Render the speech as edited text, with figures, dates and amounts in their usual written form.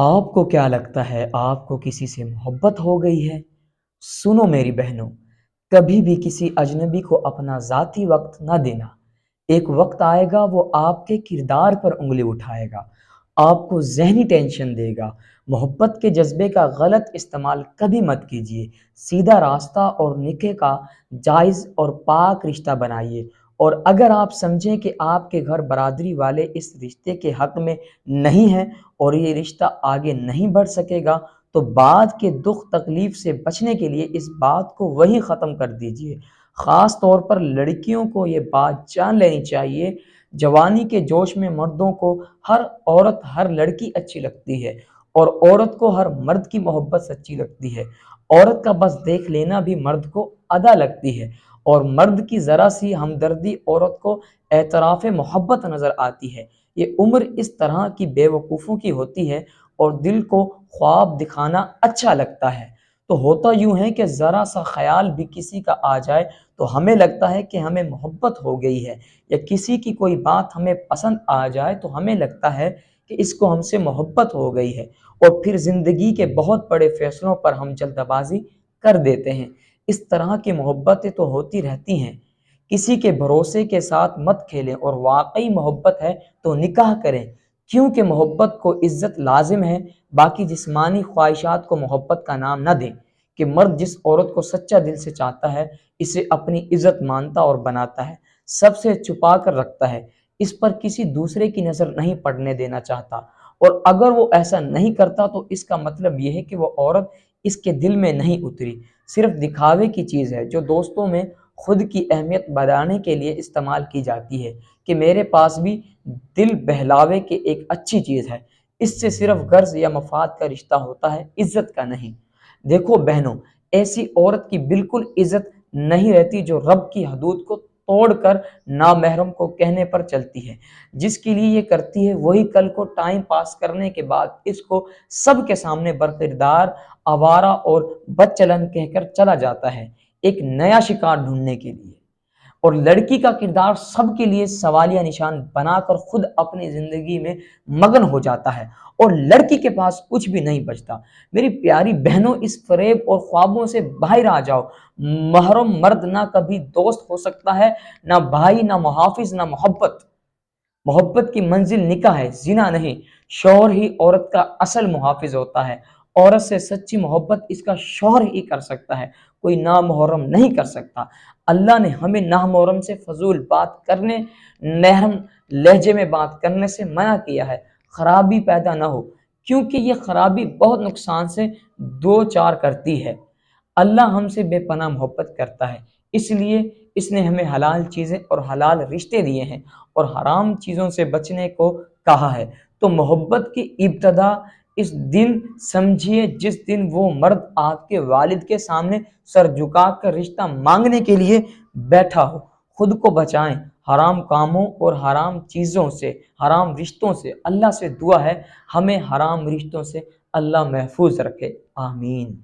آپ کو کیا لگتا ہے آپ کو کسی سے محبت ہو گئی ہے؟ سنو میری بہنوں، کبھی بھی کسی اجنبی کو اپنا ذاتی وقت نہ دینا۔ ایک وقت آئے گا وہ آپ کے کردار پر انگلی اٹھائے گا، آپ کو ذہنی ٹینشن دے گا۔ محبت کے جذبے کا غلط استعمال کبھی مت کیجیے۔ سیدھا راستہ اور نکاح کا جائز اور پاک رشتہ بنائیے۔ اور اگر آپ سمجھیں کہ آپ کے گھر برادری والے اس رشتے کے حق میں نہیں ہیں اور یہ رشتہ آگے نہیں بڑھ سکے گا، تو بعد کے دکھ تکلیف سے بچنے کے لیے اس بات کو وہی ختم کر دیجیے۔ خاص طور پر لڑکیوں کو یہ بات جان لینی چاہیے، جوانی کے جوش میں مردوں کو ہر عورت ہر لڑکی اچھی لگتی ہے، اور عورت کو ہر مرد کی محبت سچی لگتی ہے۔ عورت کا بس دیکھ لینا بھی مرد کو ادا لگتی ہے، اور مرد کی ذرا سی ہمدردی عورت کو اعتراف محبت نظر آتی ہے۔ یہ عمر اس طرح کی بے وقوفوں کی ہوتی ہے، اور دل کو خواب دکھانا اچھا لگتا ہے۔ تو ہوتا یوں ہے کہ ذرا سا خیال بھی کسی کا آ جائے تو ہمیں لگتا ہے کہ ہمیں محبت ہو گئی ہے، یا کسی کی کوئی بات ہمیں پسند آ جائے تو ہمیں لگتا ہے کہ اس کو ہم سے محبت ہو گئی ہے، اور پھر زندگی کے بہت بڑے فیصلوں پر ہم جلد بازی کر دیتے ہیں۔ اس طرح کی محبتیں تو ہوتی رہتی ہیں۔ کسی کے بھروسے کے ساتھ مت کھیلیں، اور واقعی محبت ہے تو نکاح کریں، کیونکہ محبت کو عزت لازم ہے۔ باقی جسمانی خواہشات کو محبت کا نام نہ دیں، کہ مرد جس عورت کو سچا دل سے چاہتا ہے اسے اپنی عزت مانتا اور بناتا ہے، سب سے چھپا کر رکھتا ہے، اس پر کسی دوسرے کی نظر نہیں پڑنے دینا چاہتا۔ اور اگر وہ ایسا نہیں کرتا تو اس کا مطلب یہ ہے کہ وہ عورت اس کے دل میں نہیں اتری، صرف دکھاوے کی چیز ہے جو دوستوں میں خود کی اہمیت بڑھانے کے لیے استعمال کی جاتی ہے، کہ میرے پاس بھی دل بہلاوے کے ایک اچھی چیز ہے۔ اس سے صرف غرض یا مفاد کا رشتہ ہوتا ہے، عزت کا نہیں۔ دیکھو بہنوں، ایسی عورت کی بالکل عزت نہیں رہتی جو رب کی حدود کو توڑ کر نامحرم کو کہنے پر چلتی ہے۔ جس کے لیے یہ کرتی ہے وہی کل کو ٹائم پاس کرنے کے بعد اس کو سب کے سامنے برقرار آوارہ اور بد چلن کہہ کر چلا جاتا ہے، ایک نیا شکار ڈھونڈنے کے لیے۔ اور لڑکی کا کردار سب کے لیے سوالیہ نشان بنا کر خود اپنی زندگی میں مگن ہو جاتا ہے، اور لڑکی کے پاس کچھ بھی نہیں بچتا۔ میری پیاری بہنوں، اس فریب اور خوابوں سے باہر آ جاؤ۔ محرم مرد نہ کبھی دوست ہو سکتا ہے، نہ بھائی، نہ محافظ، نہ محبت۔ محبت کی منزل نکاح ہے، زنا نہیں۔ شوہر ہی عورت کا اصل محافظ ہوتا ہے۔ عورت سے سچی محبت اس کا شوہر ہی کر سکتا ہے، کوئی نامحرم نہیں کر سکتا۔ اللہ نے ہمیں نامحرم سے فضول بات کرنے، نرم لہجے میں بات کرنے سے منع کیا ہے، خرابی پیدا نہ ہو، کیونکہ یہ خرابی بہت نقصان سے دو چار کرتی ہے۔ اللہ ہم سے بے پناہ محبت کرتا ہے، اس لیے اس نے ہمیں حلال چیزیں اور حلال رشتے دیے ہیں، اور حرام چیزوں سے بچنے کو کہا ہے۔ تو محبت کی ابتدا اس دن سمجھیے جس دن وہ مرد آپ کے والد کے سامنے سر جھکا کر رشتہ مانگنے کے لیے بیٹھا ہو۔ خود کو بچائیں حرام کاموں اور حرام چیزوں سے، حرام رشتوں سے۔ اللہ سے دعا ہے ہمیں حرام رشتوں سے اللہ محفوظ رکھے، آمین۔